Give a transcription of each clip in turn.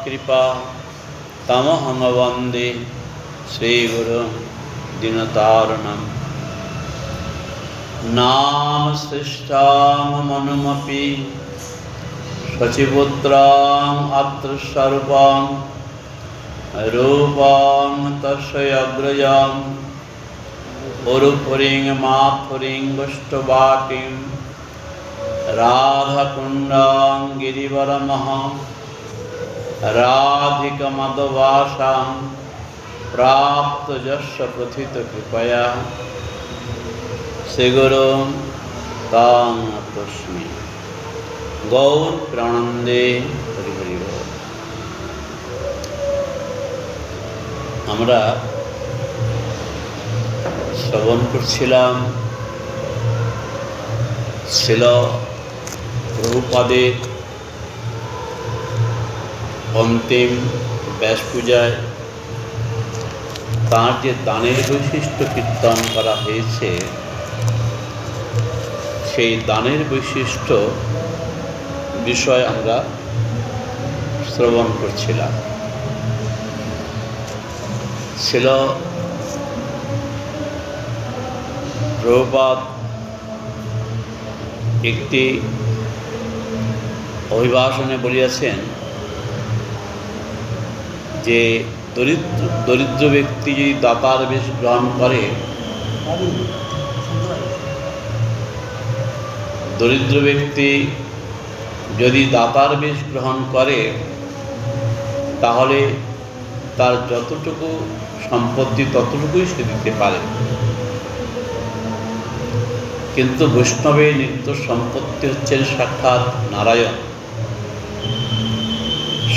कृपा तमहं वन्दे श्रीगुरुं दीनतारिणम्। नाम सृष्टामनुमपि शचिपुत्रां अत्र सर्वां रूपां तस्य अग्रजां उरुपुरीं माथुरीं गोष्ठवाटीं राधाकुण्डां गिरिवरमहां राधिकमदवासां प्राप्तजस्य प्रथितकृपया श्रीगुरुं तां तस्मै गौर প্রাণানন্দে হরি হরি বল। আমরা শ্রবণ করছিলাম ছিল প্রভুপাদের অন্তিম ব্যাস পূজায় তাঁর যে দানের বৈশিষ্ট্য কীর্তন করা হয়েছে, সেই দানের বৈশিষ্ট্য বিষয় আমরা শ্রবণ করছিলাম। ছিল প্রভুপাদ একটি অভিভাষণে বলিয়াছেন যে দরিদ্র ব্যক্তি যদি দাতার বেশ গ্রহণ করে, দরিদ্র ব্যক্তি যদি দাতার বেশ গ্রহণ করে তাহলে তার যতটুকু সম্পত্তি ততটুকুই সে দিতে পারে, কিন্তু বৈষ্ণবের নিত্য সম্পত্তি হচ্ছেন সাক্ষাৎ নারায়ণ।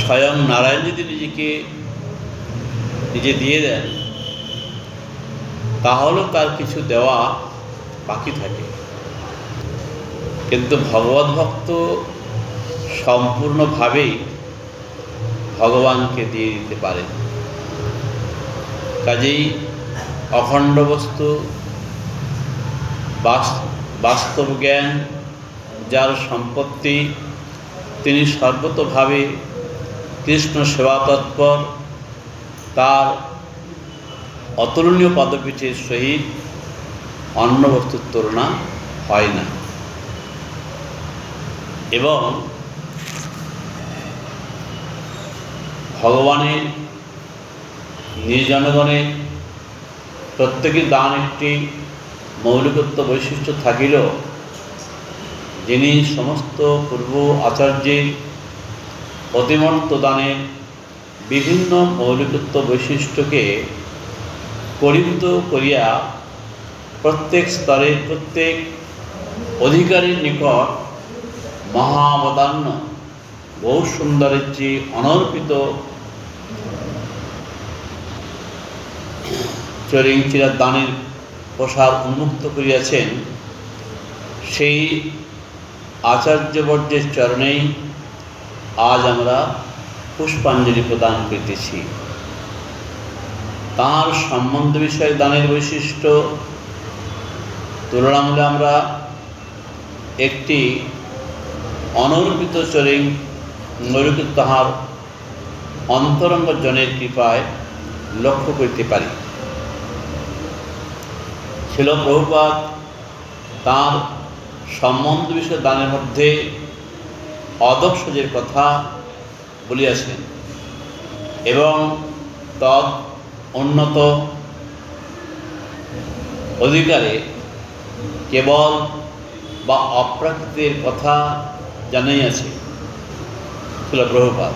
স্বয়ং নারায়ণ যদি নিজে দিয়ে দেন তাহলেও তার কিছু দেওয়া বাকি থাকে, কিন্তু ভগবত ভক্ত সম্পূর্ণভাবেই ভগবানকে দিয়ে দিতে পারে। কাজেই অখণ্ড বস্তু বাস্তব জ্ঞান যার সম্পত্তি, তিনি সর্বতোভাবে কৃষ্ণ সেবা তৎপর, তার অতুলনীয় পদপীঠের সহিত অন্য বস্তুর তুলনা হয় না। এবং ভগবানের নিজ জনগণের প্রত্যেকের দান একটি মৌলিকত্ব বৈশিষ্ট্য থাকিলেও যিনি সমস্ত পূর্ব আচার্যের অতিমন্ত দানের বিভিন্ন মৌলিকত্ব বৈশিষ্ট্যকে পরিভূত করিয়া প্রত্যেক স্তরের প্রত্যেক অধিকারীর নিকট মহাবদান্য বহু সুন্দরের চেয়ে অনর্পিত চরিংচিরা দানের প্রসার উন্মুক্ত করিয়াছেন। সেই আচার্যবর্যের চরণেই আজ আমরা পুষ্পাঞ্জলি প্রদান করিতেছি। তাঁর সম্বন্ধ বিষয়ে দানের বৈশিষ্ট্য তুলনামূলে আমরা একটি অনর্পিত চরিং নৈরুক্য তাহার অন্তরঙ্গ জনের কৃপায় লক্ষ্য করিতে পারি। ছিল প্রভুপাদ তাঁর সম্বন্ধ বিষয় দানের মধ্যে অদক্ষজের কথা বলিয়াছেন এবং তৎ উন্নত অধিকারে কেবল বা অপ্রাকৃতের কথা জানাইয়াছে ছিল প্রভুপাদ,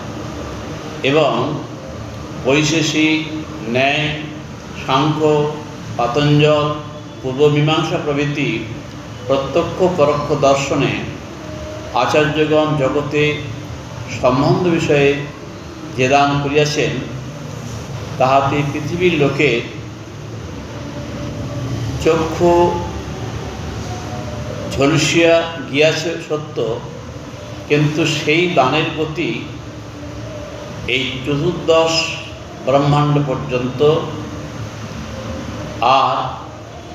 এবং বৈশেষিক, ন্যায়, সাংখ্য, পাতঞ্জল, পূর্বমীমাংসা প্রভৃতি প্রত্যক্ষ পরোক্ষ দর্শনে আচার্যগণ জগতে সম্বন্ধ বিষয়ে যে দান করিয়াছেন তাহাতে পৃথিবীর লোকের চক্ষু ঝলসিয়া গিয়াছে সত্য, কিন্তু সেই দানের গতি এই চতুর্দশ ব্রহ্মাণ্ড পর্যন্ত আর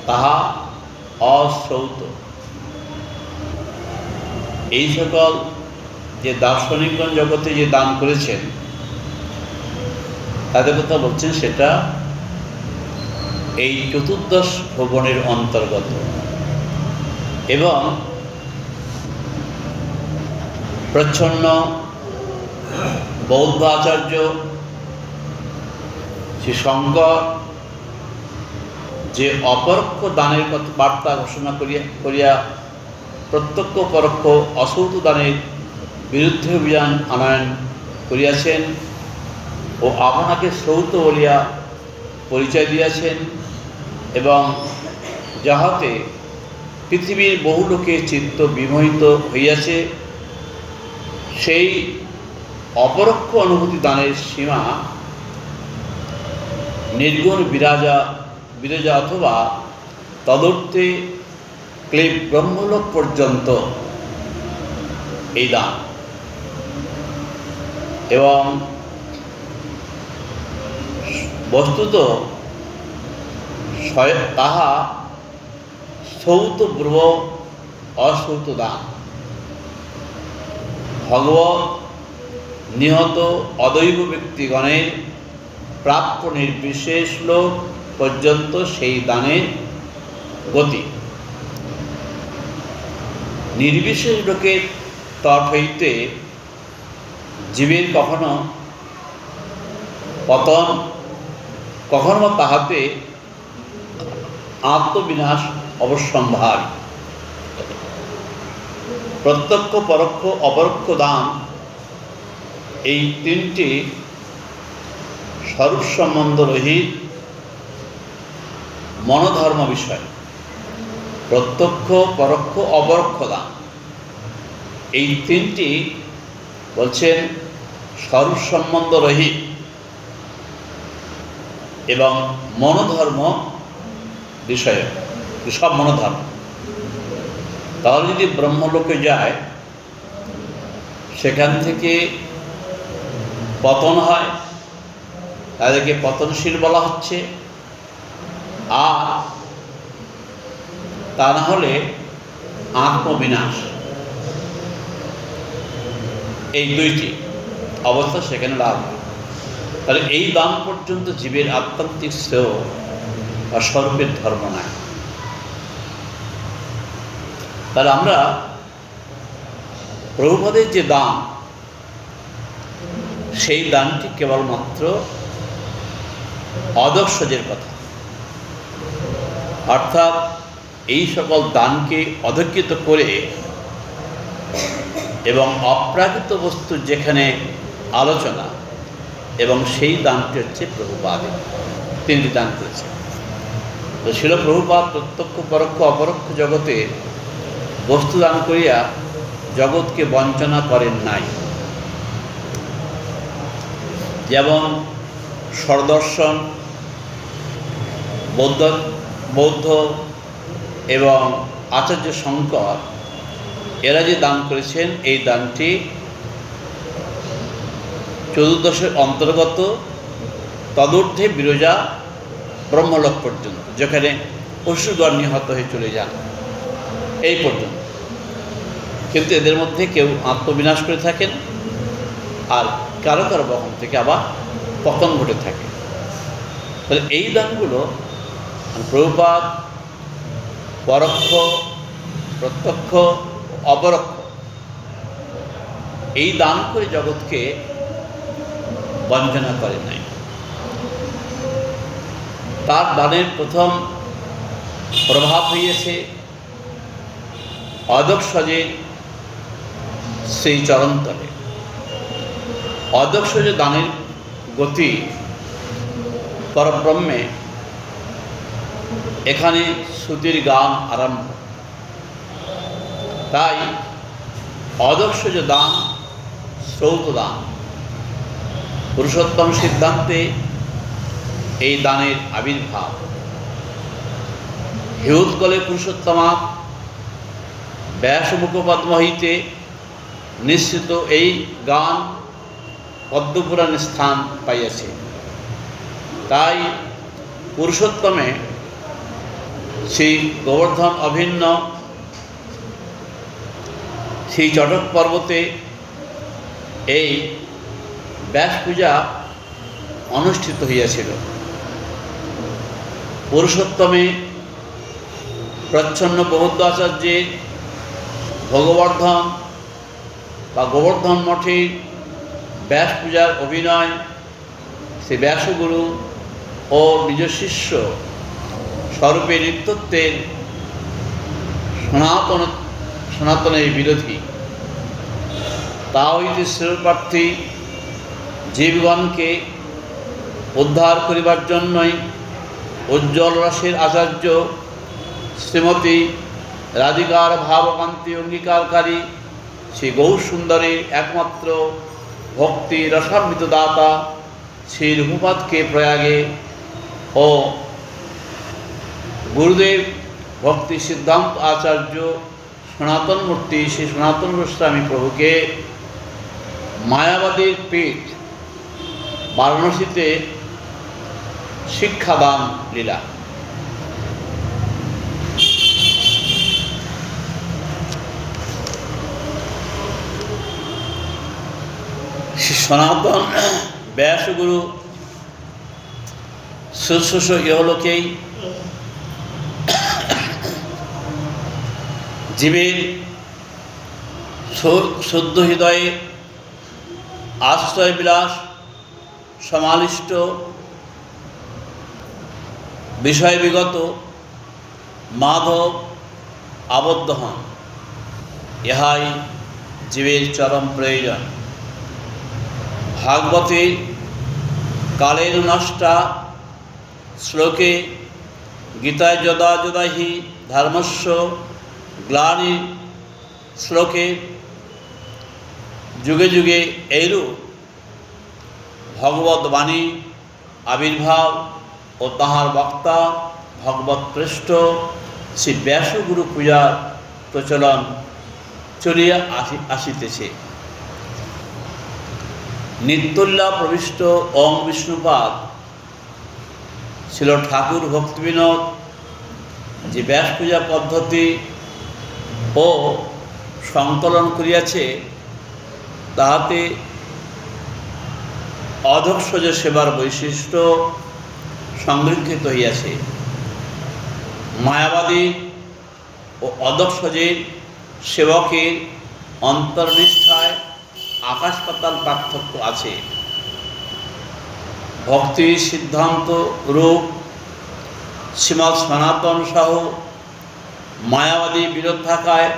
তাহা অশ্রৌত। এই সকল যে দার্শনিকগণ জগতে যে দান করেছেন তাদের কথা বলছেন, সেটা এই চতুর্দশ ভবনের অন্তর্গত। এবং প্রচ্ছন্ন বৌদ্ধ আচার্য শ্রী শঙ্কর যে অপরোক্ষ দানের বার্তা ঘোষণা করিয়া প্রত্যক্ষ পরোক্ষ অসৌত দানের বিরুদ্ধে অভিযান আনয়ন করিয়াছেন ও আপনাকে শ্রৌত বলিয়া পরিচয় দিয়াছেন, এবং যাহাতে পৃথিবীর বহু লোকের চিত্ত বিমোহিত হইয়াছে, সেই অপরোক্ষ অনুভূতি দানের সীমা নির্গুণ বিরজা অথবা তদর্থে ক্লেব ব্রহ্মলোক পর্যন্ত এই দান। এবং বস্তুত তাহা সৌত ব্রুব অসৌত দান। ভগবৎ নিহত অদৈব ব্যক্তিগণের প্রাপ্য নির্বিশেষ লোক পর্যন্ত সেই দানের গতি। নির্বিশেষ লোকের তট হইতে জীবের কখনো পতন, কখনো তাহাতে আত্মবিনাশ অবশ্যম্ভার। প্রত্যক্ষ পরোক্ষ অপরোক্ষ দান, এই তিনটি স্বরূপ সম্বন্ধ রহিত মনোধর্ম বিষয়। প্রত্যক্ষ পরোক্ষ অপরোক্ষ দান, এই তিনটি বলছেন স্বরূপ সম্বন্ধ রহিত এবং মনোধর্ম বিষয়, সব মনোধর্ম। তাহলে যদি ব্রহ্মলোকে যায়, সেখান থেকে পতন হয়, তাদেরকে পতনশীল বলা হচ্ছে। আর তা না হলে আত্মবিনাশ, এই দুইটি অবস্থা সেখানে লাভ হয়। তাহলে এই দান পর্যন্ত জীবের আত্মান্তিক শ্রেয় বা স্বরূপের ধর্ম নাই। তাহলে আমরা প্রভুপাদের যে দান, সেই দানটি কেবলমাত্র অদক্ষজের কথা, অর্থাৎ এই সকল দানকে অধকৃত করে এবং অপ্রাকৃত বস্তুর যেখানে আলোচনা, এবং সেই দানটি হচ্ছে প্রভুপাদের। তিনটি দান করেছে। তো ছিল প্রভুপাদ প্রত্যক্ষ পরোক্ষ অপরোক্ষ জগতে বস্তু দান করিয়া জগৎকে বঞ্চনা করেন নাই। যেমন স্বরদর্শন, বৌদ্ধ এবং আচার্য শঙ্কর, এরা যে দান করেছেন, এই দানটি চতুর্দশের অন্তর্গত, তদূর্ধ্বে বিরজা ব্রহ্মলোক পর্যন্ত, যেখানে অসুরগণ নিহত হয়ে চলে যান, এই পর্যন্ত। কিন্তু এদের মধ্যে কেউ আত্মবিনাশ করে থাকেন, আর কারো কারো বহন থেকে আবার পতন ঘটে থাকে। তাহলে এই দানগুলো প্রভুপাদ পরোক্ষ, প্রত্যক্ষ, অপরোক্ষ এই দান করে জগৎকে বঞ্চনা করে নাই। তার দানের প্রথম প্রভাব হইয়াছে অদক্ষজের সেই চরণতলে। অদক্ষজ দানের গতি পরব্রহ্মে, এখানে শ্রুতির গান আরম্ভ। তাই অদক্ষজ দান শ্রৌত দান। পুরুষোত্তম সিদ্ধান্তে এই দানের আবির্ভাব। হেউৎকলে পুরুষোত্তমা ব্যাস মুখপদ্ম হইতে নিশ্চিত এই গান পদ্মপুরাণে স্থান পাইয়াছে। তাই পুরুষোত্তমে শ্রী গোবর্ধন অভিন্ন সেই চটক পর্বতে এই ব্যাস পূজা অনুষ্ঠিত হইয়াছিল। পুরুষোত্তমে প্রচ্ছন্ন বৌদ্ধ আচার্যের ভগবর্ধন বা গোবর্ধন মঠের ব্যাস পূজার অভিনয় সে ব্যাসগুরু ও নিজ শিষ্য স্বরূপে নিত্যত্বের সনাতনের বিরোধী। তা হইতে শ্রেয়প্রার্থী জীবগণকে উদ্ধার করিবার জন্যই উজ্জ্বল রসের আচার্য শ্রীমতী রাধিকার ভাবকান্তি অঙ্গীকারকারী শ্রী গৌরসুন্দরের একমাত্র ভক্তি রসামৃত দাতা শ্রী রূপপাদকে প্রয়াগে ও গুরুদেব ভক্তি সিদ্ধান্ত আচার্য সনাতন মূর্তি শ্রী সনাতন গোস্বামী প্রভুকে মায়াবাদীর পীঠ বারাণসীতে শিক্ষাদান লীলা। শ্রী সনাতন ব্যাসগুরু শুশ্রূষ ইহলোকেই জীবের শুদ্ধ হৃদয়ে আশ্রয়বিলাস সমালিষ্ট বিষয় বিগত মাধব আবদ্ধ হন। ইহাই জীবের চরম প্রয়োজন। ভাগবতে কালের নষ্টা শ্লোকে গীতায় যদা যদা হি ধর্মস্য গ্লানি শ্লোকে যুগে যুগে এইরূপ ভগবত বাণী আবির্ভাব ও তাহার বক্তা ভগবত পৃষ্ঠ শ্রী ব্যাসগুরু পূজার প্রচলন চলিয়া আসিতেছে। নিত্যল্লা প্রবিষ্ট ওং বিষ্ণুপাদ ছিল ঠাকুর ভক্তিবিনোদ যে ব্যাস পূজা পদ্ধতি ও সংকলন করিয়াছে, তাহাতে অধক্ষজ সেবার বৈশিষ্ট্য সংরক্ষিত হইয়াছে। মায়াবাদী ও অধক্ষজের সেবকের অন্তর্নিষ্ঠায় আকাশ পাতাল পার্থক্য আছে। ভক্তি সিদ্ধান্ত রূপ শ্রীমৎ সনাতন সহ মায়াবাদী বিরোধ থাকায়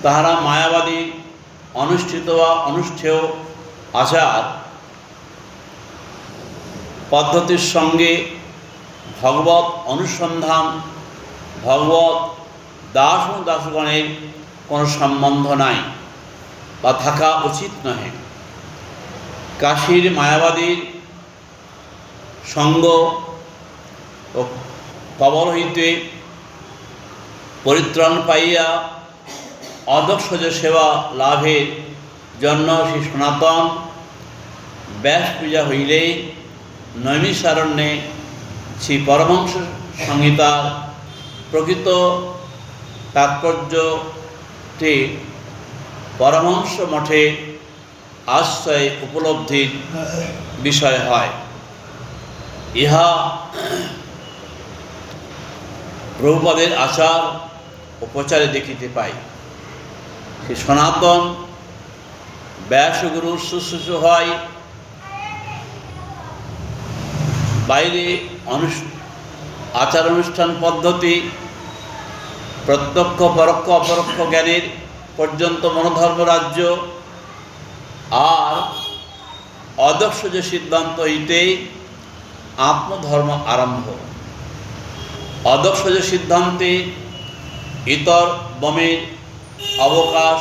তাহারা মায়াবাদী অনুষ্ঠিত বা অনুষ্ঠেয় আচার পদ্ধতির সঙ্গে ভগবত অনুসন্ধান ভগবত দাস ও দাসগণের কোনো সম্বন্ধ নাই বা থাকা উচিত নহে। কাশীর মায়াবাদীর সঙ্গ ও কবল হইতে পরিত্রাণ পাইয়া অধক্ষজ সেবা লাভের জন্য শ্রী সনাতন ব্যাস পূজা হইলেই নৈমিষারণ্যে শ্রী পরমহংস সংহিতার প্রকৃত তাৎপর্যটি পরমহংস মঠে আশ্রয় উপলব্ধির বিষয় হয়। ইহা প্রভুপাদের আচার ও প্রচারে দেখিতে পাই। শ্রী সনাতন ব্যাসগুরুর শুশ্রূষ হয় বাইরে আচার অনুষ্ঠান পদ্ধতি প্রত্যক্ষ পরোক্ষ অপরোক্ষ জ্ঞানের পর্যন্ত মনোধর্ম রাজ্য আর অধক্ষজ সিদ্ধান্ত হইতেই আত্মধর্ম আরম্ভ। অধক্ষজ সিদ্ধান্তে ইতর বমের অবকাশ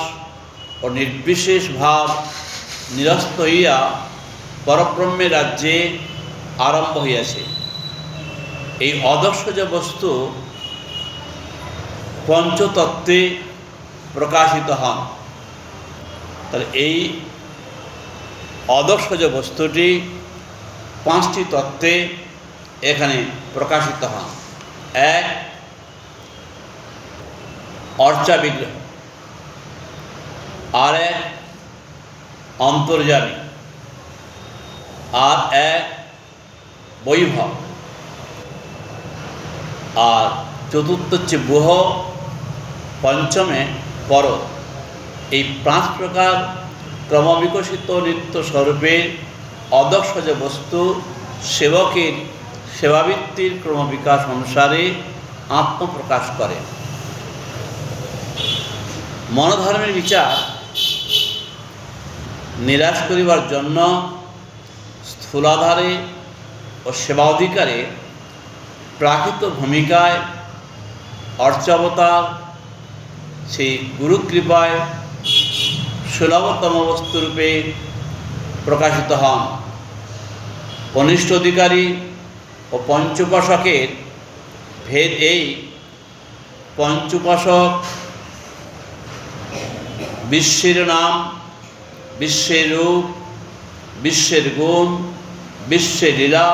ও নির্বিশেষ ভাব নিরস্ত হইয়া পরব্রহ্মের রাজ্যে আরম্ভ হইয়াছে। এই অধক্ষজ বস্তু পঞ্চতত্ত্বে প্রকাশিত হন। তাহলে এই অধক্ষজ বস্তুটি 5টি তত্ত্বে এখানে প্রকাশিত হন। 1 অর্চা বিগ্রহ, আর 1 অন্তর্যামী, আর এক বৈভব, আর চতুর্থ হচ্ছে বুহ, পঞ্চমে পর। এই 5 প্রকার ক্রমবিকশিত নিত্য স্বরূপের অদক্ষজ বস্তু সেবকের সেবাবৃত্তির ক্রমবিকাশ অনুসারে আত্মপ্রকাশ করে। মনোধর্মের বিচার নিরাশ করিবার জন্য স্থূলাধারে ও সেবা অধিকারে প্রাকৃত ভূমিকায় অর্চাবতার সেই গুরুকৃপায় সুলভতম বস্তুরূপে প্রকাশিত হন। কনিষ্ঠ অধিকারী ও পঞ্চোপাসকের ভেদ এই, পঞ্চোপাসক বিশ্বের নাম, বিশ্বের রূপ, বিশ্বের গুণ, বিশ্বের লীলা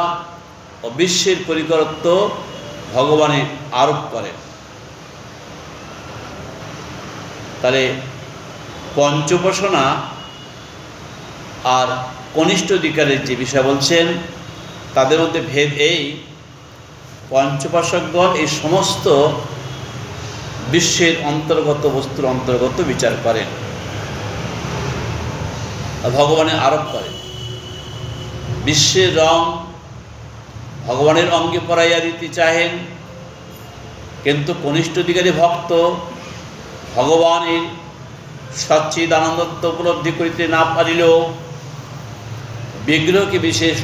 ও বিশ্বের পরিকরত্ব ভগবানের আরোপ করেন। তাহলে পঞ্চোপাসনা আর কনিষ্ঠ অধিকারের যে বিষয় বলছেন তাদের মধ্যে ভেদ এই, পঞ্চোপাসকগণ এই সমস্ত বিশ্বের অন্তর্গত বস্তুর অন্তর্গত বিচার করেন, ভগবানের আরোপ করেন। বিশ্বের রং ভগবানের অঙ্গে পরাইয়া দিতে চাহেন, কিন্তু কনিষ্ঠ অধিকারী ভক্ত ভগবানের সচ্চিদ আনন্দত্ব উপলব্ধি করিতে না পারিলেও বিগ্রহকে বিশেষ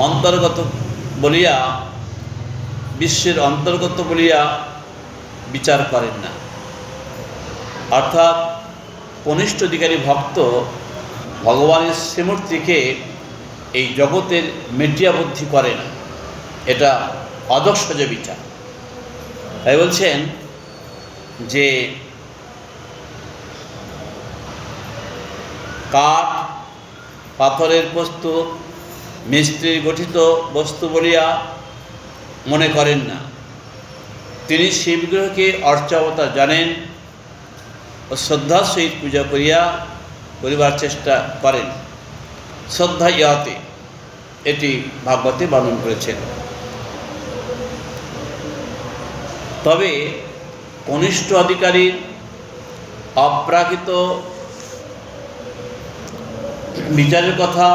অন্তর্গত বলিয়া, বিশ্বের অন্তর্গত বলিয়া বিচার করেন না। অর্থাৎ কনিষ্ঠ অধিকারী ভক্ত ভগবানের শ্রীমূর্তিকে এই জগতের মিডিয়া বুদ্ধি করে না, এটা অদক্ষজ বিচার। তাই বলছেন যে কাঠ পাথরের বস্তু মিস্ত্রির গঠিত বস্তু বলিয়া মনে করেন না। তিনি শিবগ্রহকে অর্চাবতার জানেন ও শ্রদ্ধার সহিত পূজা করিবার চেষ্টা করেন। শ্রদ্ধা ইহাতে, এটি ভাগবতে বর্ণন করেছেন। তবে কনিষ্ঠ অধিকারীর অপ্রাকৃত বিচারের কথা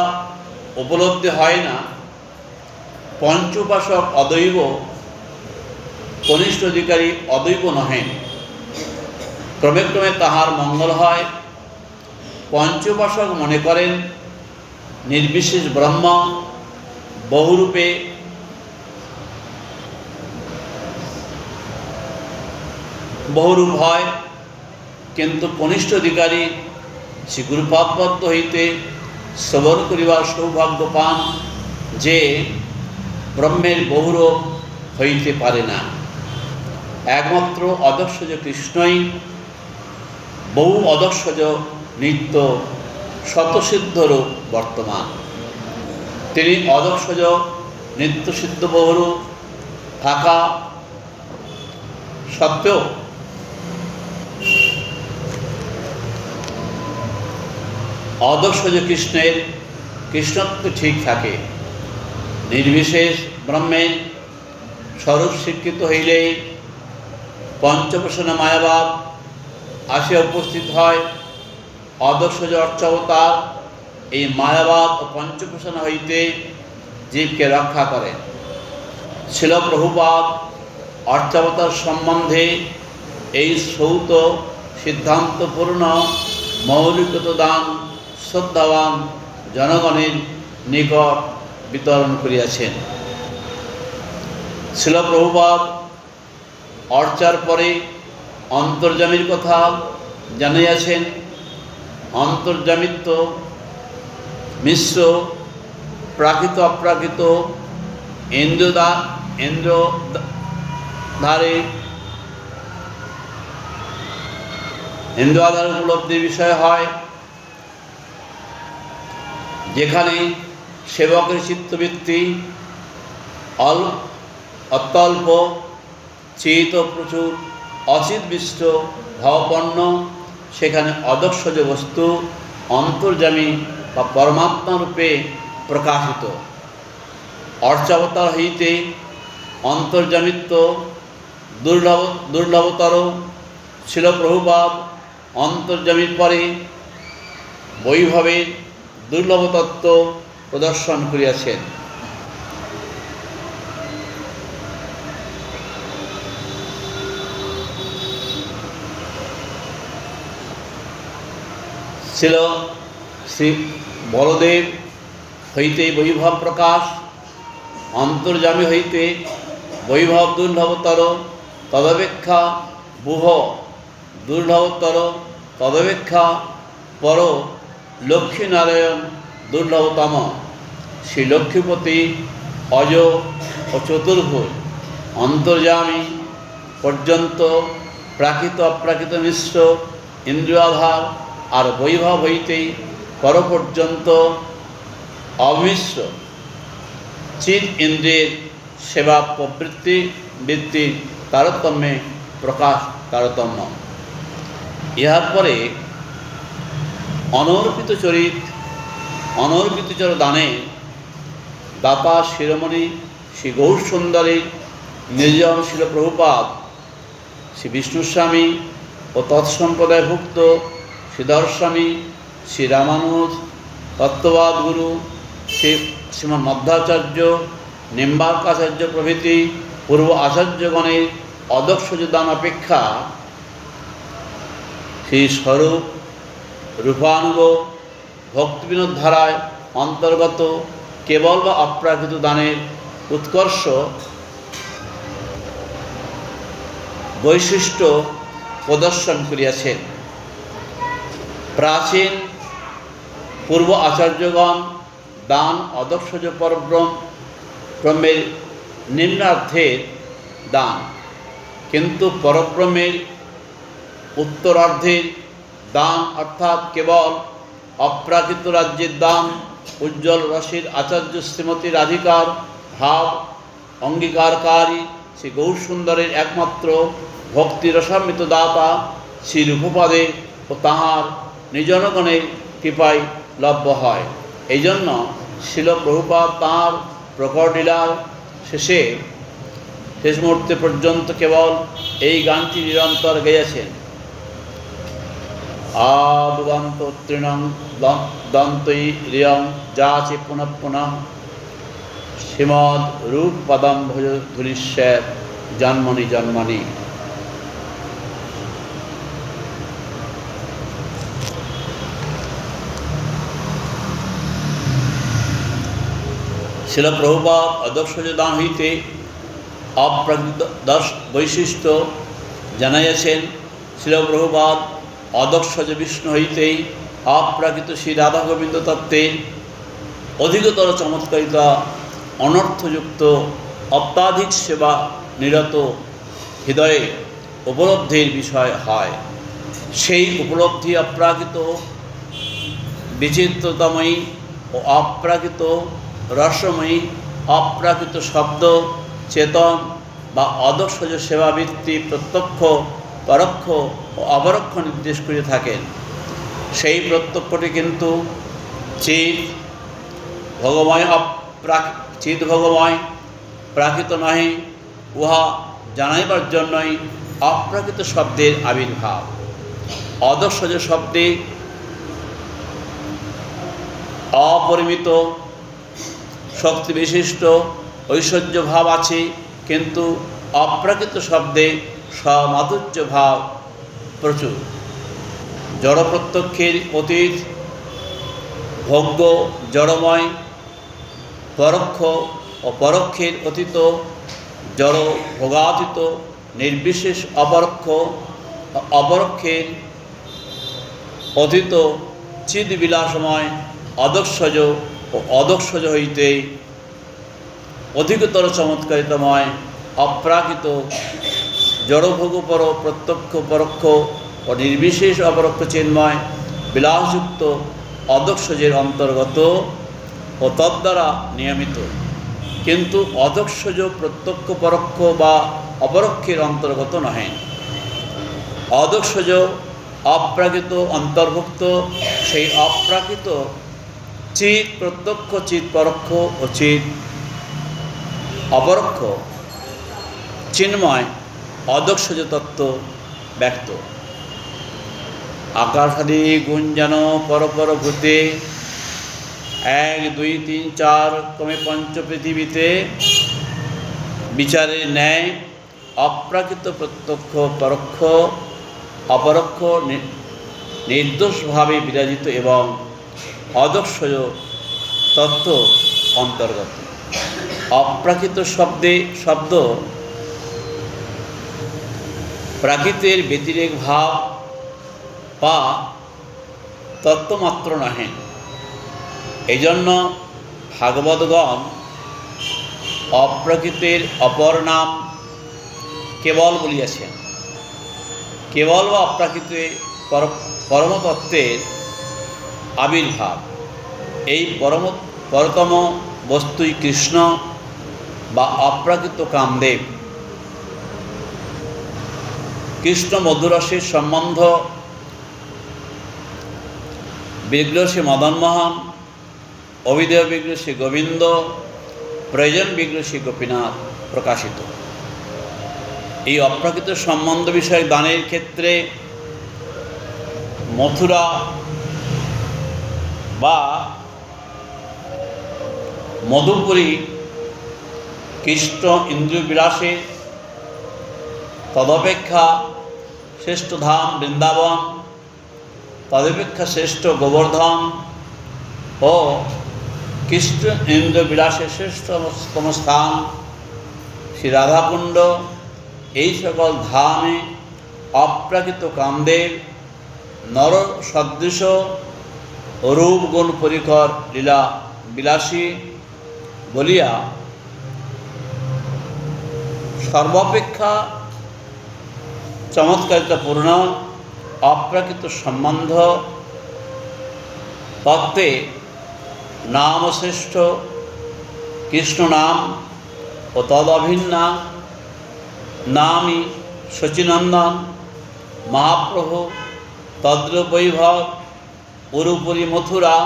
উপলব্ধি হয় না। পঞ্চোপাসক অদৈব, কনিষ্ঠ অধিকারী অদৈব নহেন। ক্রমে ক্রমে তাহার মঙ্গল হয়। পঞ্চোপাসক মনে করেন নির্বিশেষ ব্রহ্ম বহুরূপে বহুরূপ হয়, কিন্তু কনিষ্ঠ অধিকারী শ্রী গুরুপাদপদ্ম হইতে শ্রবণ করিবার সৌভাগ্য পান যে ব্রহ্মের বহুরূপ হইতে পারে না। একমাত্র অদক্ষজ কৃষ্ণই বহু অদক্ষজ নিত্য শতসিদ্ধরূপ বর্তমান। তিনি অদক্ষজ নিত্যসিদ্ধ বহুরূপ থাকা সত্ত্বেও অদক্ষজ কৃষ্ণের কৃষ্ণত্ব ঠিক থাকে। নির্বিশেষ ব্রহ্মের স্বরূপ স্বীকৃত হইলেই পঞ্চোপাসনা মায়াবাদ আসিয়া উপস্থিত হয়। অদক্ষজ অর্চাবতার এই মায়াবাদ ও পঞ্চোপাসনা হইতে জীবকে রক্ষা করেন। শিল প্রভুপাদ অর্চাবতার সম্বন্ধে এই শ্রৌত সিদ্ধান্তপূর্ণ মৌলিকত দান শ্রদ্ধাবান জনগণের নিকট বিতরণ করিয়াছেন। শিল প্রভুপাদ অর্চার পরে অন্তর্যামীর কথা জানাইয়াছেন। অন্তর্যামিত্ব মিশ্র প্রাকৃত অপ্রাকৃত ইন্দ্রিয়াধার উপলব্ধির বিষয় হয়, যেখানে সেবকের চিত্তবৃত্তি অত্যল্প, চিত প্রচুর, অচিৎবিষ্ট ভাবপন্ন, সেখানে অদক্ষজ বস্তু অন্তর্যামী বা পরমাত্মা রূপে প্রকাশিত। অর্চাবতার হইতে অন্তর্যামিত্ব দুর্লভতর। শিল প্রভুপাদ অন্তর্যামীর পরে বৈভবের দুর্লভ তত্ত্ব প্রদর্শন করিয়াছেন। ছিল শ্রী বলদেব হইতে বৈভব প্রকাশ, অন্তর্যামী হইতে বৈভব দুর্লভতর, তদপেক্ষা বুহ দুর্লভতর, তদপেক্ষা পর লক্ষ্মীনারায়ণ দুর্লভতম। শ্রী লক্ষ্মীপতি অজ ও চতুর্ভুজ অন্তর্যামী পর্যন্ত প্রাকৃত অপ্রাকৃত মিশ্র ইন্দ্রিয়াধার, আর বৈভব হইতেই পর পর্যন্ত অমিশ্র চিৎ ইন্দ্রিয়ের সেবা প্রবৃত্তি বৃত্তির তারতম্যে প্রকাশ তারতম্য। ইহার পরে অনর্পিতচর দানে দাতা শিরোমণি শ্রী গৌরসুন্দরী নির্জন শিল প্রভুপাদ, শ্রী বিষ্ণুস্বামী ও তৎসম্প্রদায়ভুক্ত শ্রীধরস্বামী, শ্রী রামানুজ তত্ত্ববাদ গুরু, শ্রীমৎ মধ্বাচার্য, নিম্বার্কাচার্য প্রভৃতি পূর্ব আচার্যগণের অদক্ষ দান অপেক্ষা শ্রী স্বরূপ রূপানুগ ভক্তিবিনোদ ধারায় অন্তর্গত কেবল বা অপ্রাকৃত দানের উৎকর্ষ বৈশিষ্ট্য প্রদর্শন করিয়াছেন। প্রাচীন পূর্ব আচার্যগণ দান অদক্ষজ পরব্রহ্মের নিম্নার্ধের দান, কিন্তু পরব্রহ্মের উত্তরার্ধের দান অর্থাৎ কেবল অপ্রাকৃত রাজ্যের দান উজ্জ্বল রসের আচার্য শ্রীমতী রাধিকার ভাব অঙ্গীকারকারী শ্রী গৌরসুন্দরের একমাত্র ভক্তিরসামৃত দাতা শ্রী রূপপাদে ও তাঁহার নিজনগণের কৃপায় লভ্য হয়। এই জন্য শিল প্রভুপাদ তাঁর প্রকটলীলার শেষ মুহূর্তে পর্যন্ত কেবল এই গানটি নিরন্তর গেয়েছেন। আদুদান্ত তৃণং দন্তই রিয়ং যাচে পুনঃ পুনঃ শ্রীমদ রূপ পদম ভজ ধুলিষ্যের জন্মনি জন্মনি। শিল প্রভুপাদ অদক্ষজ দান হইতে অপ্রাকৃত বৈশিষ্ট্য জানাইয়াছেন। শিল প্রভুপাদ অদক্ষজ বিষ্ণু হইতেই অপ্রাকৃত শ্রী রাধা গোবিন্দ তত্ত্বের অধিকতর চমৎকারিতা অনর্থযুক্ত অত্যাধিক সেবা নিরত হৃদয়ে উপলব্ধির বিষয় হয়। সেই উপলব্ধি অপ্রাকৃত বিচিত্রতাময়ী ও অপ্রাকৃত রসময়ী, অপ্রাকৃত শব্দ চেতন বা অদক্ষজ সেবাবৃত্তি প্রত্যক্ষ পরোক্ষ ও অপরোক্ষ নির্দেশ করে থাকেন। সেই প্রত্যক্ষটি কিন্তু চিৎ ভোগময় প্রাকৃত নহে, উহা জানাইবার জন্যই অপ্রাকৃত শব্দের আবির্ভাব। অদক্ষজ শব্দে অপরিমিত শক্তিবিশিষ্ট ঐশ্বর্য ভাব আছে, কিন্তু অপ্রাকৃত শব্দে সমাধুর্য ভাব প্রচুর। জড় প্রত্যক্ষের অতীত ভোগ্য জড়ময়, পরোক্ষ ও পরোক্ষের অতীত জড় ভোগাতীত, নির্বিশেষ অপরোক্ষের অতীত চিদ বিলাসময় অদক্ষজ ও অদক্ষজ হইতে অধিকতর চমৎকারিতাময় অপ্রাকৃত জড়ভোগপর প্রত্যক্ষ পরোক্ষ ও নির্বিশেষ অপরোক্ষ চিন্ময় বিলাসযুক্ত অদক্ষজের অন্তর্গত ও তদ্বারা নিয়মিত, কিন্তু অদক্ষজ প্রত্যক্ষ পরোক্ষ বা অপরোক্ষের অন্তর্গত নহেন। অদক্ষজ অপ্রাকৃত অন্তর্ভুক্ত সেই অপ্রাকৃত চিৎ প্রত্যক্ষ, চিৎ পরোক্ষ ও চিৎ অপরোক্ষ চিন্ময় অদক্ষজ তত্ত্ব ব্যক্ত। আকাশাদি গুঞ্জন পরপর ভূতে, 1 2 3 4 ক্রমে পঞ্চ পৃথিবীতে বিচারের ন্যায় অপ্রাকৃত প্রত্যক্ষ পরোক্ষ অপরোক্ষ নির্দোষভাবে বিরাজিত এবং অদক্ষজ তত্ত্ব অন্তর্গত। অপ্রাকৃত শব্দ প্রাকৃতের ব্যতিরেক ভাব বা তত্ত্বমাত্র নহেন। এই জন্য ভাগবতগণ অপ্রাকৃতের অপর নাম কেবল বলিয়াছেন। কেবল বা অপ্রাকৃতে পরমতত্ত্বের আবির্ভাব। এই পরতম বস্তুই কৃষ্ণ বা অপ্রাকৃত কামদেব। কৃষ্ণ মধুরসের সম্বন্ধ বিগ্রহ সে মদনমোহন, অভিধেয় বিগ্রহ সে গোবিন্দ, প্রয়োজন বিগ্রহ সে গোপীনাথ প্রকাশিত। এই অপ্রাকৃত সম্বন্ধ বিষয়ক দানের ক্ষেত্রে মথুরা বা মধুপুরী কৃষ্ণ ইন্দ্রিয় বিলাসে, তদপেক্ষা শ্রেষ্ঠ ধাম বৃন্দাবন, তদপেক্ষা শ্রেষ্ঠ গোবর্ধন ও কৃষ্ণ ইন্দ্র বিলাসের শ্রেষ্ঠতম স্থান শ্রী রাধাকুণ্ড। এই সকল ধামে অপ্রাকৃত কামদেব নর সদৃশ রূপ গুণ পরিকর লীলা বিলাসী বলিয়া সর্বাপেক্ষা চমৎকারিতাপূর্ণ অপ্রাকৃত সম্বন্ধ তত্ত্বে নাম শ্রেষ্ঠ কৃষ্ণ নাম ও তদ অভিন্না নামই শচীনন্দন মহাপ্রভু, তদ্রূপ বৈভব, পুরুপুরী মথুরা,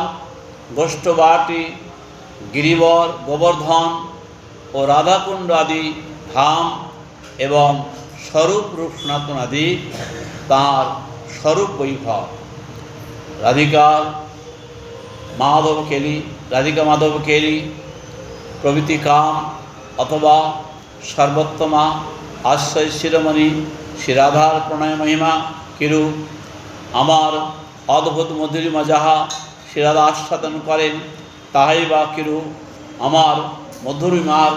গোষ্ঠবাটি, গিরিবর, গোবর্ধন ও রাধাকুণ্ড আদি ধাম এবং স্বরূপ রূপ সনাতন আদি তাঁর স্বরূপ বৈভব। রাধিকা মাধব কেলি প্রভৃতি কাম অথবা সর্বোত্তমা আশ্রয় শিরোমণি শ্রী রাধার প্রণয় মহিমা কিরু আমার অদ্ভুত মধুরিমা যাহা শ্রী রাধা আস্বাদন করেন তাহাই বা কিরু আমার মধুরিমার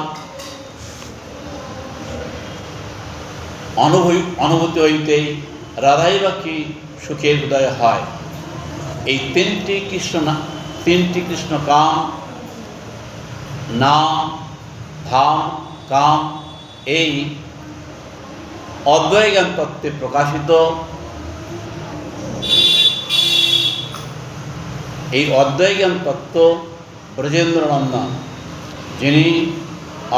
অনুভূতি হইতেই রাধাই বা কি সুখের হৃদয় হয়। এই তিনটি কৃষ্ণ কাম, নাম, ধাম, কাম এই অদ্বয় জ্ঞান তত্ত্বে প্রকাশিত। এই অদ্বয় জ্ঞান তত্ত্ব ব্রজেন্দ্রনন্দন যিনি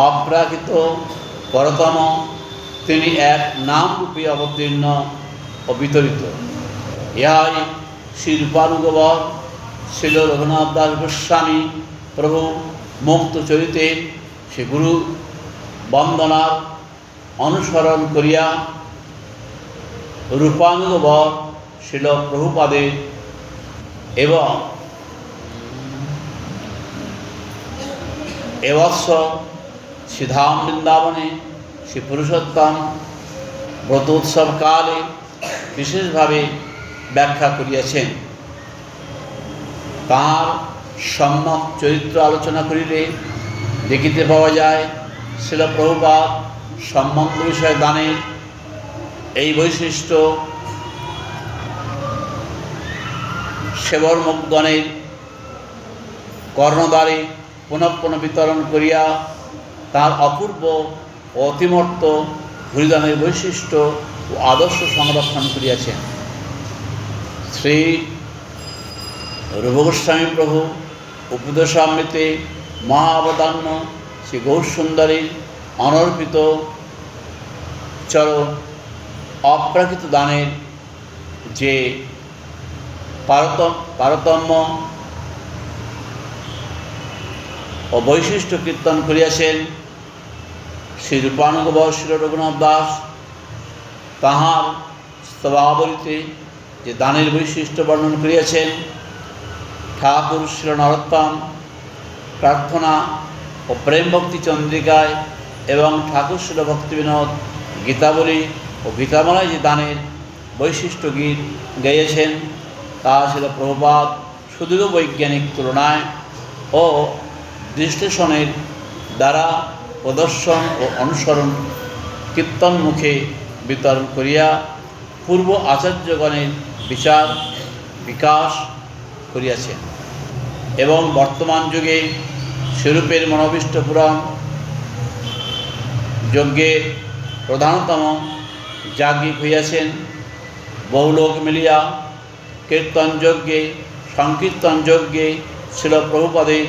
অপ্রাকৃত পরতম, তিনি এক নামরূপে অবতীর্ণ ও বিতরিত। ইহাই শ্রী রূপানুগবর শ্রীল রঘুনাথ দাস গোস্বামী প্রভু মুক্ত চরিতে সে গুরু বন্দনার অনুসরণ করিয়া রূপানুগবর শ্রীল প্রভুপাদের এবং এবৎসর শ্রীধাম বৃন্দাবনে শ্রী পুরুষোত্তম ব্রত উৎসবকালে বিশেষভাবে ব্যাখ্যা করিয়াছেন। তাঁর সম্যক চরিত্র আলোচনা করিলে দেখিতে পাওয়া যায় শ্রীল প্রভুপাদ সম্বন্ধ বিষয় দানের এই বৈশিষ্ট্য সেবরমুখগণের কর্ণদ্বারে পুনঃ বিতরণ করিয়া তার অপূর্ব ও অতিমর্ত হরিদানের বৈশিষ্ট্য ও আদর্শ সংরক্ষণ করিয়াছেন। শ্রী রূপগোস্বামী প্রভু উপদেশামৃতে মহাবদান্য শ্রী গৌরসুন্দরীর অনর্পিত চরণ অপ্রাকৃত দানের যে পারতম্য ও বৈশিষ্ট্য কীর্তন করিয়াছেন। শ্রী রূপানুগ শ্রী রঘুনাথ দাস তাহার স্তবাবলীতে যে দানের বৈশিষ্ট্য বর্ণন করিয়াছেন, ঠাকুর শ্রী নরোত্তম প্রার্থনা ও প্রেম ভক্তি চন্দ্রিকায় এবং ঠাকুর শ্রী ভক্তিবিনোদ গীতাবলী ও গীতামালায় যে দানের বৈশিষ্ট্য গীত গাইয়াছেন, তা ছিল প্রভুপাদ সুদৃঢ় বৈজ্ঞানিক তুলনায় ও বিশ্লেষণের দ্বারা প্রদর্শন ও অনুসরণ কীর্তন মুখে বিতরণ করিয়া পূর্ব আচার্যগণের বিচার বিকাশ করিয়াছেন এবং বর্তমান যুগে সেরূপের মনোবিষ্ট পুরাণ যজ্ঞের প্রধানতম যাজ্ঞিক হইয়াছেন। বহুলোক মিলিয়া কীর্তন যজ্ঞে সংকীর্তন যজ্ঞে ছিল প্রভুপাদের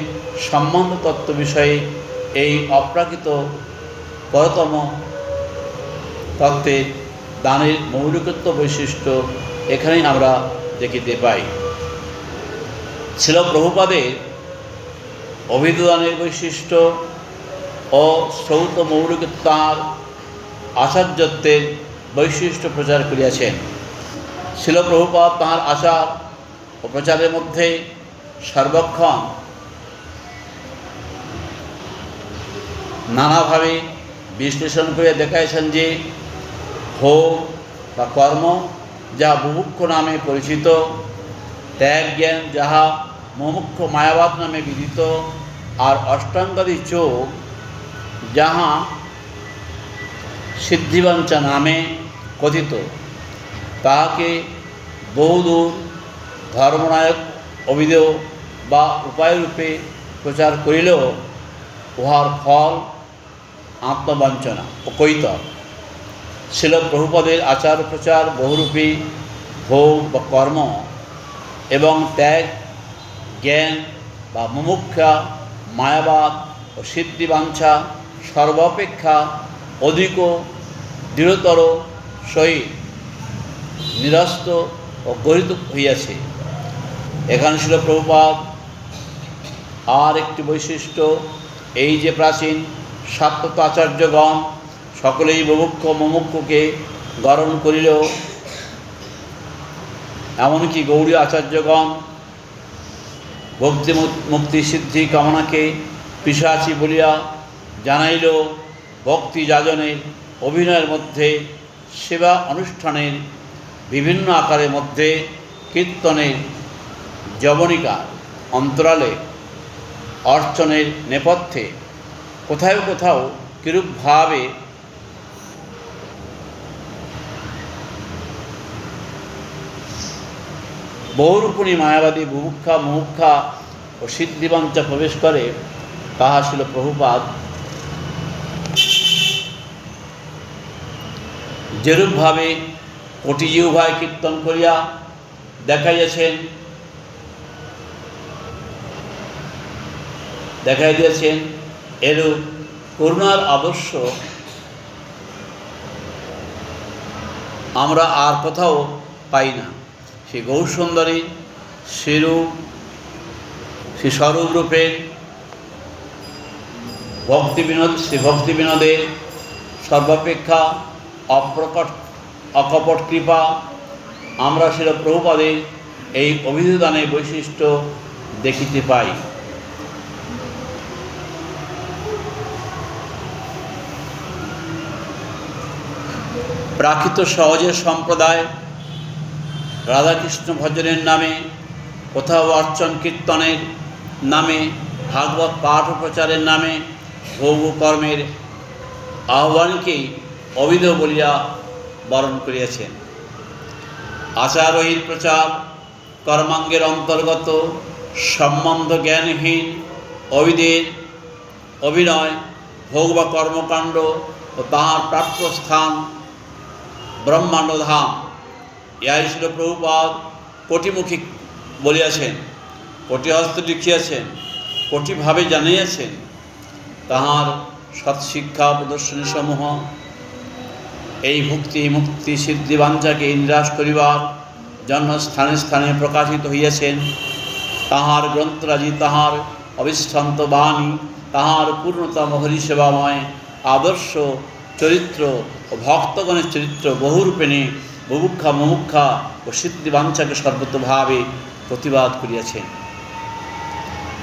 সম্বন্ধ তত্ত্ব বিষয়ে এই অপ্রাকৃত পরতম তত্ত্বের দানের মৌলিকত্ব বৈশিষ্ট্য এখানেই আমরা দেখিতে পাই। ছিল প্রভুপাদের অভিদানের বৈশিষ্ট্য ও শ্রৌত মৌলিকত্ব তাঁর আচার্যত্বের বৈশিষ্ট্য প্রচার করিয়াছেন। ছিল প্রভুপাদ তাঁর আচার ও প্রচারের মধ্যে সর্বক্ষণ নানাভাবে বিশ্লেষণ করে দেখাইছেন যে ভোগ বা কর্ম যাহা বুভুক্ষ নামে পরিচিত, ত্যাগ জ্ঞান যাহা মুমুক্ষ মায়াবাদ নামে বিদিত, আর অষ্টাঙ্গাদি যোগ যাহা সিদ্ধিবাঞ্ছা নামে কথিত, তাহাকে বহুদূর ধর্মনায়ক অভিধেয় বা উপায়রূপে প্রচার করিলেও উহার ফল আত্মবাঞ্ছনা ও কৈতব। ছিল প্রভুপদের আচার প্রচার বহুরূপী ভোগ বা কর্ম এবং ত্যাগ জ্ঞান বা মুমুক্ষা মায়াবাদ ও সিদ্ধিবাঞ্ছা সর্বাপেক্ষা অধিক দৃঢ়তর সহিত নিরস্ত ও গরিত হইয়াছে। এখানে ছিল প্রভুপাদ আর একটি বৈশিষ্ট্য এই যে প্রাচীন সাত্ত্বিক আচার্যগণ সকলেই বুভুক্ষ মুমুক্ষুকে গ্রহণ করিলেও এমনকি গৌড়ীয় আচার্যগণ ভক্তি মুক্তি সিদ্ধি কামনাকে পিশাচি বলিয়া জানাইলেও ভক্তি যাজনের অভিনয়ের মধ্যে সেবা অনুষ্ঠানের বিভিন্ন আকারের মধ্যে কীর্তনের যবনিকা অন্তরালে অর্চনের নেপথ্যে কোথাও কোথাও কিরূপভাবে বহুরূপিণী মায়াবাদী বুভুক্ষা মুমুক্ষা ও সিদ্ধিবাঞ্ছা প্রবেশ করে, তাহা ছিল প্রভুপাদ যেরূপভাবে কোটি জিহ্বায় কীর্তন করিয়া দেখাইয়াছেন এরূপ করুণার আদর্শ আমরা আর কোথাও পাই না। শ্রী গৌরসুন্দরী শ্রীরূপ শ্রী স্বরূপ রূপের শ্রী ভক্তি বিনোদের সর্বাপেক্ষা অকপট কৃপা আমরা ছিল প্রভুপাদের এই অভিধানের বৈশিষ্ট্য দেখিতে পাই। প্রাকৃত সহজের সম্প্রদায় রাধাকৃষ্ণ ভজনের নামে, কোথাও অর্চন কীর্তনের নামে, ভাগবত পাঠ ও প্রচারের নামে ভোগ কর্মের আহ্বানকেই অভিধেয় বলিয়া বরণ করিয়াছেন। আচারহীন প্রচার কর্মাঙ্গের অন্তর্গত সম্বন্ধ জ্ঞানহীন অভিধেয় অভিনয় ভোগ বা কর্মকাণ্ড ও তাহার প্রাপ্য স্থান ব্রহ্মাণ্ডধাম, ইহাই ছিল প্রভুপাদ কোটিমুখী বলিয়াছেন, কোটিহস্ত লিখিয়াছেন, কোটিভাবে জানিয়াছেন। তাহার সৎশিক্ষা প্রদর্শনী সমূহ এই ভক্তি মুক্তি সিদ্ধিবাঞ্ছাকে নিরাশ করিবার জন্য স্থানে স্থানে প্রকাশিত হইয়াছেন। তাহার গ্রন্থরাজি তাহার অবিশ্রান্ত বাণী তাহার পূর্ণতম হরিসেবাময় আদর্শ চরিত্র ও ভক্তগণের চরিত্র বহুরূপেণে বুভুক্ষা মুমুক্ষা ও সিদ্ধিবাঞ্ছাকে সর্বতোভাবে প্রতিবাদ করিয়াছেন।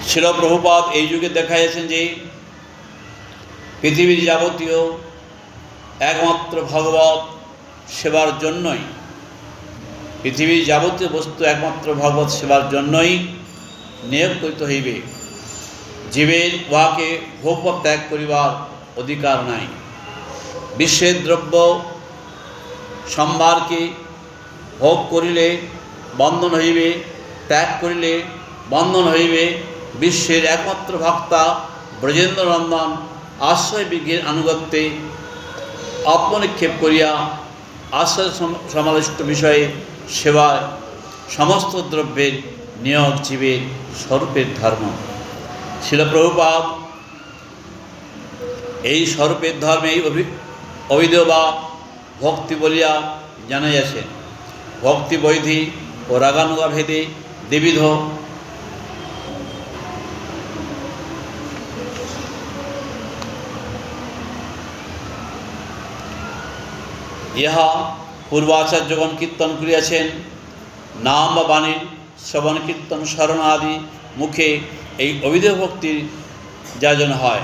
শিল প্রভুপাদ এই যুগে দেখাইয়াছেন যে পৃথিবীর যাবতীয় একমাত্র ভগবত সেবার জন্যই, পৃথিবীর যাবতীয় বস্তু একমাত্র ভগবত সেবার জন্যই নিয়োগ করিতে হইবে। জীবের উহাকে ভোগ বা ত্যাগ করিবার অধিকার নাই। বিশ্বের দ্রব্য সম্ভারকে ভোগ করিলে বন্ধন হইবে, ত্যাগ করিলে বন্ধন হইবে। বিশ্বের একমাত্র ভক্তা ব্রজেন্দ্রনন্দন আশ্রয় বিজ্ঞের আনুগত্যে আত্মনিক্ষেপ করিয়া আশ্রয় সমাদিষ্ট বিষয়ে সেবায় সমস্ত দ্রব্যের নিয়োগ জীবের স্বরূপের ধর্ম। শিল প্রভুপাদ এই স্বরূপের ধর্মেই অভিধেয় বা ভক্তি বলিয়া জানাইয়াছেন। ভক্তি বৈধি ও রাগানুগা ভেদে দ্বিবিধ। ইহা পূর্বাচার্যগণ কীর্তন করিয়াছেন। নাম বা বাণীর শ্রবণ কীর্তন স্মরণ আদি মুখে এই অভিধেয় ভক্তির যাজন হয়।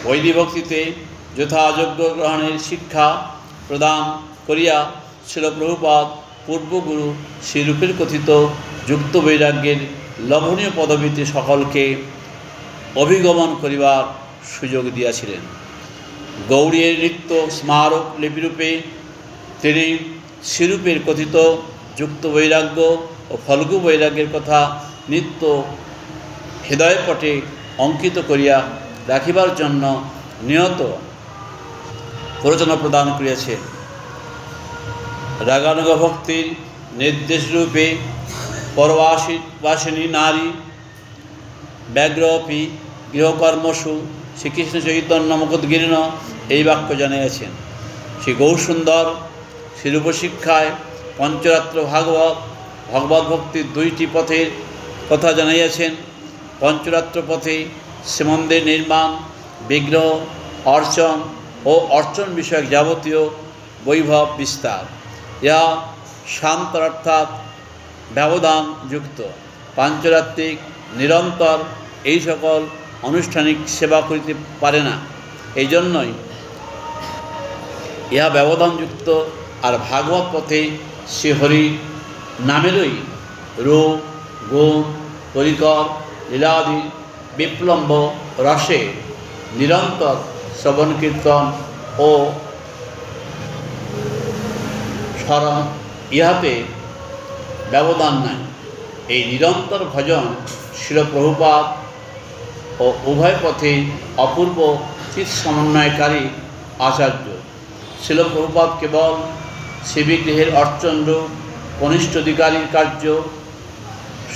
বৈদিক ভক্তিতে যথাযোগ্য গ্রহণের শিক্ষা প্রদান করিয়া শিল প্রভুপাদ পূর্বগুরু শ্রীরূপের কথিত যুক্ত বৈরাগ্যের লভনীয় পদবীতে সকলকে অভিগমন করিবার সুযোগ দিয়াছিলেন। গৌড়ীর নিত্য স্মারক লিপিরূপে তিনি শ্রীরূপের কথিত যুক্ত বৈরাগ্য ও ফল্গু বৈরাগ্যের কথা নিত্য হৃদয়পটে অঙ্কিত করিয়া রাখিবার জন্য নিয়ত প্ররোচনা প্রদান করিয়াছে। রাগানুগ ভক্তির নির্দেশরূপে পরবাসিনী নারী ব্যাঘ্রপি গৃহকর্মসু শ্রীকৃষ্ণ চৈতন্য মুখোদ্গীর্ণ এই বাক্য জানাইয়াছেন। শ্রী গৌরসুন্দর শ্রীরূপ শিক্ষায় পঞ্চরাত্র ভগবত ভক্তির দুইটি পথের কথা জানাইয়াছেন। পঞ্চরাত্র পথে শ্রীমন্দির নির্মাণ, বিগ্রহ অর্চন ও অর্চন বিষয়ক যাবতীয় বৈভব বিস্তার। ইহা শান্তর অর্থাৎ ব্যবধানযুক্ত পাঞ্চরাত্রিক নিরন্তর এই সকল আনুষ্ঠানিক সেবা করিতে পারে না। এই জন্যই ইহা ব্যবধানযুক্ত। আর ভাগবত পথে শ্রীহরি নামেরই রূপ গুণ পরিকর লীলাদি বিপ্লম্ব রসে নিরন্তর শ্রবণ কীর্তন ও স্মরণ, ইহাতে ব্যবধান নাই। এই নিরন্তর ভজন শিল প্রভুপাদ ও উভয় পথে অপূর্ব চিৎ সমন্বয়কারী আচার্য। শিল প্রভুপাদ কেবল শিবিগৃহের অর্চনরূপ কনিষ্ঠ-অধিকারীর কার্য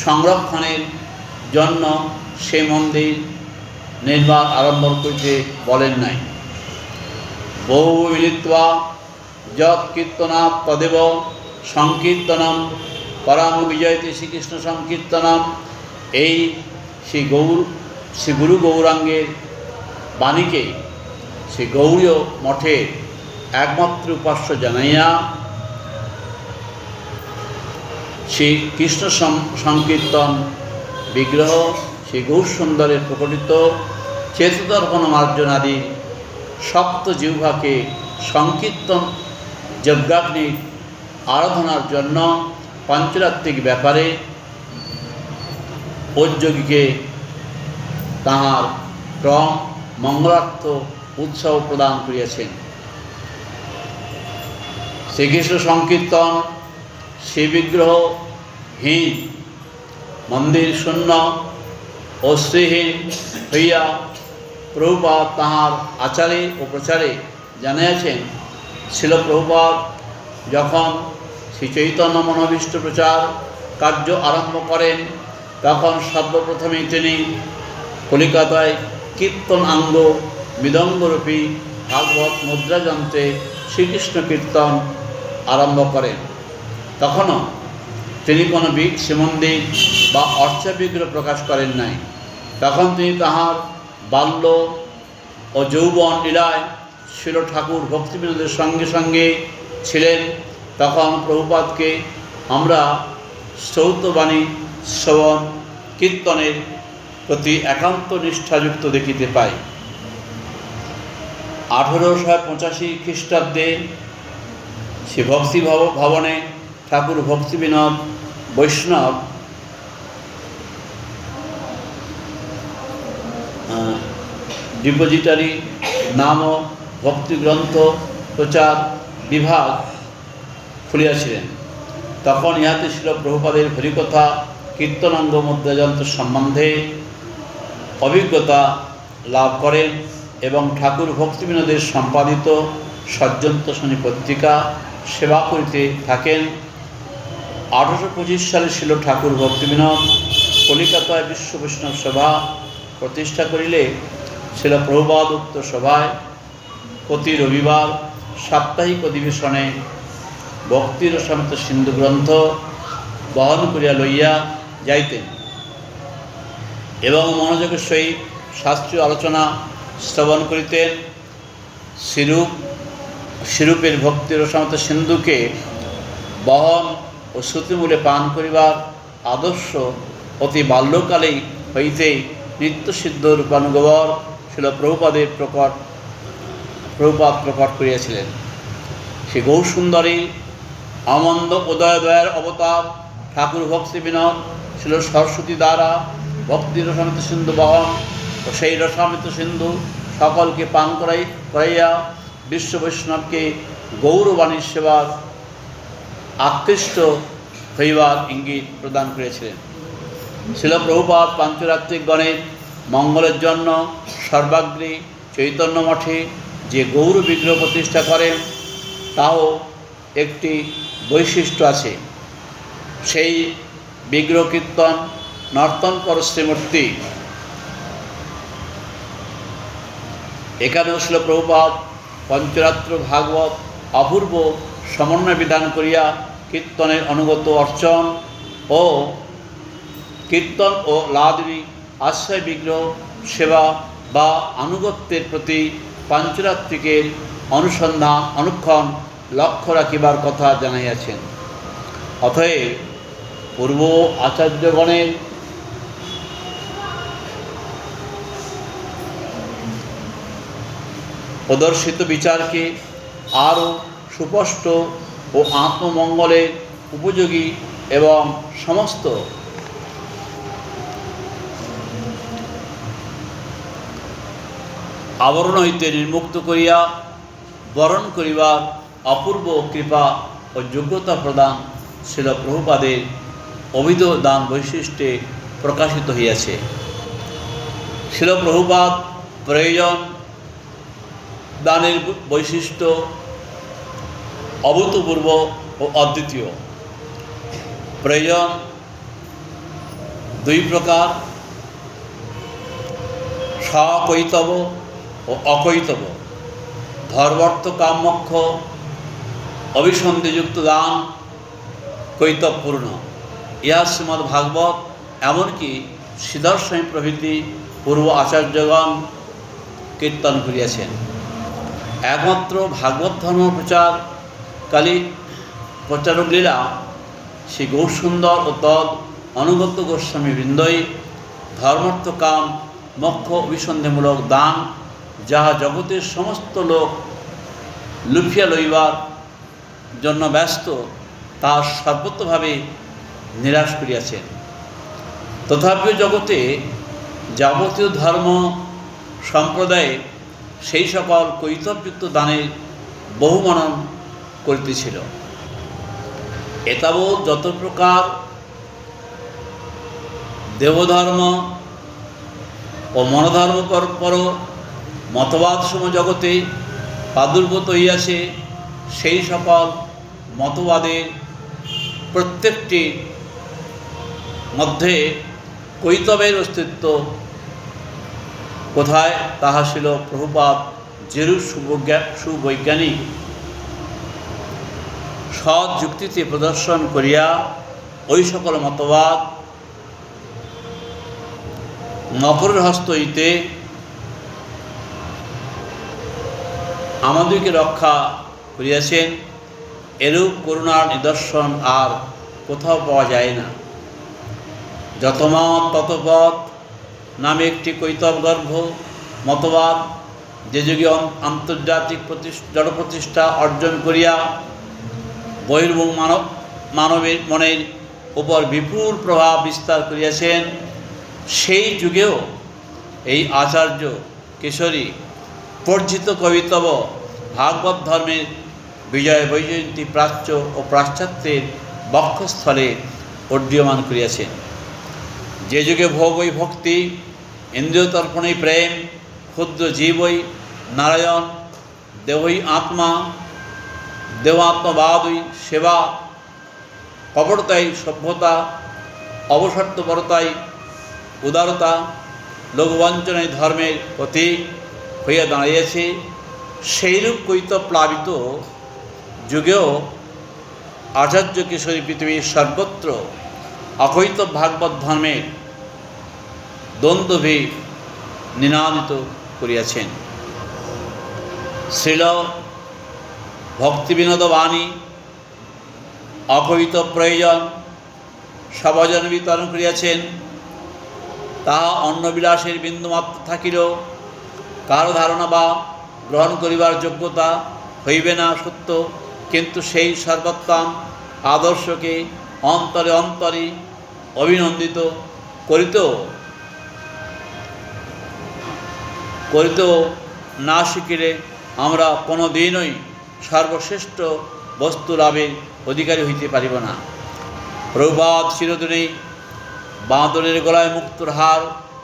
সংরক্ষণের জন্য সে মন্দির নির্মাণ আরম্ভ করিতে বলেন নাই। বহু মিলিত্বা যৎ কীর্তনাৎ তদেব সংকীর্তনম পরাং বিজয়তে শ্রীকৃষ্ণ সংকীর্তনম। এই শ্রী গুরু গৌরাঙ্গের বাণীকে শ্রী গৌড়ীয় মঠের একমাত্র উপাস্য জানাইয়া শ্রী কৃষ্ণ সংকীর্তন বিগ্রহ শ্রী গৌরসুন্দরের প্রকটিত চেতদর্পণ মার্জন আদি সপ্ত জিহ্বাকে সংকীর্তন যজ্ঞাগ্নির আরাধনার জন্য পঞ্চরাত্রিক ব্যাপারে উদ্যোগীকে তাহার ক্রম মঙ্গলার্থ উৎসাহ প্রদান করিয়াছেন। শ্রীকৃষ্ণ সংকীর্তন শ্রীবিগ্রহহীন মন্দির শূন্য ও শ্রীহীন হইয়া প্রভুপাদ তাহার আচারে ও প্রচারে জানিয়াছেন। শিল প্রভুপাদ যখন শ্রী চৈতন্য মনোভীষ্ট প্রচার কার্য আরম্ভ করেন তখন সর্বপ্রথমেই তিনি কলিকাতায় কীর্তনাঙ্গ মৃদঙ্গরূপী ভাগবত মুদ্রাযন্ত্রে শ্রীকৃষ্ণ কীর্তন আরম্ভ করেন। তখনও তিনি কোনো শ্রীমন্দির বা অর্চা বিগ্রহ প্রকাশ করেন নাই। তখন তিনি তাহার বাল্য ও যৌবন লীলায় শিল ঠাকুর ভক্তিবিনোদের সঙ্গে সঙ্গে ছিলেন, তখন প্রভুপাদকে আমরা শ্রৌতবাণী শ্রবণ কীর্তনের প্রতি একান্ত নিষ্ঠাযুক্ত দেখিতে পাই। 1885 খ্রিস্টাব্দে সে ভক্তি ভবনে ঠাকুর ভক্তিবিনোদ বৈষ্ণব ডিপোজিটারি নামক ভক্তিগ্রন্থ প্রচার বিভাগ খুলিয়াছিলেন। তখন ইহাতে ছিল প্রভুপাদের হরিকথা কীর্তনাঙ্গ মুদ্রাযন্ত্র সম্বন্ধে অভিজ্ঞতা লাভ করেন এবং ঠাকুর ভক্তিবিনোদের সম্পাদিত সজ্জন্তোষণী পত্রিকা সেবা করিতে থাকেন। 1825 সালে ছিল ঠাকুর ভক্তিবিনোদ কলিকাতায় বিশ্ব বৈষ্ণব সভা প্রতিষ্ঠা করিলে ছিল প্রভুপাদ উক্ত সভায় প্রতি রবিবার সাপ্তাহিক অধিবেশনে ভক্তির সমেত সিন্ধু গ্রন্থ বহন করিয়া লইয়া যাইতেন এবং মনোযোগের সহিত শাস্ত্রীয় আলোচনা শ্রবণ করিতেন। শিরূপের ভক্তির সমেত সিন্ধুকে বহন ও শ্রুতিমূলে পান করিবার আদর্শ অতি বাল্যকালেই হইতেই নিত্যসিদ্ধ রূপানুগবর ছিল প্রভুপাদ প্রকট করিয়াছিলেন। সে গৌরসুন্দরী আমন্দ উদয়দয়ের অবতার ঠাকুর ভক্তিবিনোদ ছিল সরস্বতী দ্বারা ভক্তির রসামৃত সিন্ধু বহন ও সেই রসামৃত সিন্ধু সকলকে পান করাইয়া বিশ্ব বৈষ্ণবকে গৌরবাণীর সেবার আকৃষ্ট হইবার ইঙ্গিত প্রদান করেছিলেন। ছিল প্রভুপাদ পাঞ্চরাত্রিকগণের মঙ্গলের জন্য সর্বাগ্রে চৈতন্য মঠে যে গৌর বিগ্রহ প্রতিষ্ঠা করেন তাও একটি বৈশিষ্ট্য আছে। সেই বিগ্রহ কীর্তন নর্তন কর শ্রীমূর্তি। এখানেও ছিল প্রভুপাদ পঞ্চরাত্র ভাগবত অপূর্ব সমন্বয় বিধান করিয়া কীর্তনের অনুগত অর্চন ও কীর্তন ও লাদবী আশ্রয় বিগ্রহ সেবা বা আনুগত্যের প্রতি পাঞ্চরাত্রিকের অনুসন্ধান অনুক্ষণ লক্ষ্য রাখিবার কথা জানাইয়াছেন। অতএব পূর্ব আচার্যগণের প্রদর্শিত বিচারকে আরও সুস্পষ্ট ও আত্মমঙ্গলের উপযোগী এবং সমস্ত আবরণ হইতে নির্মুক্ত করিয়া বরণ করিবার অপূর্ব কৃপা ও যোগ্যতা প্রদান ছিল প্রভুপাদের অভিধ দান বৈশিষ্ট্যে প্রকাশিত হইয়াছে। ছিল প্রভুপাদ প্রয়োজন দানের বৈশিষ্ট্য অভূতপূর্ব ও অদ্বিতীয়। প্রয়োজন দুই প্রকার, সকৈতব ও অকৈতব। ধর্মার্থ কামমোক্ষ অভিসন্ধিযুক্ত দান কৈতবপূর্ণ। ইহা শ্রীমদ্ ভাগবত এমনকি শ্রীধরস্বামী প্রভৃতি পূর্ব আচার্যগণ কীর্তন করিয়াছেন। একমাত্র ভাগবত ধর্ম প্রচারকালী প্রচারক লীলা শ্রী গৌরসুন্দর ও তদ অনুগত গোস্বামী বৃন্দই ধর্মার্থ কাম মোক্ষ অভিসন্ধিমূলক দান যাহা জগতের সমস্ত লোক লুফিয়া লইবার জন্য ব্যস্ত তা সর্বতভাবে নিরাশ করিয়াছেন। তথাপিও জগতে যাবতীয় ধর্ম সম্প্রদায়ে সেই সকল কৈতবযুক্ত দানের বহুমানন করিতেছিল। এতাবৎ যত প্রকার দেবধর্ম ও মনোধর্ম পর মতবাদ সম জগতে প্রাদুর্ভূত হইয়াছে, সেই সকল মতবাদের প্রত্যেকটি মধ্যে কৈতবের অস্তিত্ব কোথায় তাহা ছিল প্রভুপাদ যেরূপ সুবৈজ্ঞানিক সৎ যুক্তিতে প্রদর্শন করিয়া ওই সকল মতবাদ মকরের হস্ত হইতে আমাদেরকে রক্ষা করিয়াছেন, এরূপ করুণার নিদর্শন আর কোথাও পাওয়া যায় না। যতমত ততপথ নামে একটি কৈতবগর্ভ মতবাদ যে যুগে আন্তর্জাতিক জড়প্রতিষ্ঠা অর্জন করিয়া বহির্মুখ মানবের মনের উপর বিপুল প্রভাব বিস্তার করিয়াছেন, সেই যুগেও এই আচার্য কেশরী বর্জিত কবিতব ভাগবত ধর্মের বিজয় বৈজয়ন্তী প্রাচ্য ও পাশ্চাত্যের বক্ষস্থলে উড্ডীয়মান করিয়াছেন। যে যুগে ভোগই ভক্তি, ইন্দ্রিয়তর্পণই প্রেম, ক্ষুদ্র জীবই নারায়ণ, দেহই আত্মা, দেহাত্মবাদই সেবা, কপটতাই সভ্যতা, অবসর্তপরতাই উদারতা, লঘুবঞ্চনায় ধর্মের প্রতীক হইয়া দাঁড়িয়েছে, সেইরূপ কৈতপ্লাবিত যুগেও আচার্য কেশরী পৃথিবীর সর্বত্র অকৈতব ভাগবত ধর্মের দ্বন্দ্বভি নিনাদিত করিয়াছেন। শ্রীল ভক্তিবিনোদ বাণী অকৈতব প্রয়োজন সর্বজন বিতরণ করিয়াছেন। তাহা অন্নবিলাসের বিন্দুমাত্র থাকিলেও কারো ধারণা বা গ্রহণ করিবার যোগ্যতা হইবে না সত্য, কিন্তু সেই সর্বোত্তম আদর্শকে অন্তরে অন্তরে অভিনন্দিত করিতেও না শিখিলে আমরা কোনো দিনই সর্বশ্রেষ্ঠ বস্তু লাভের অধিকারী হইতে পারিব না। প্রভুপাদ চিরদিনেই বাঁদরের গলায় মুক্তোর হার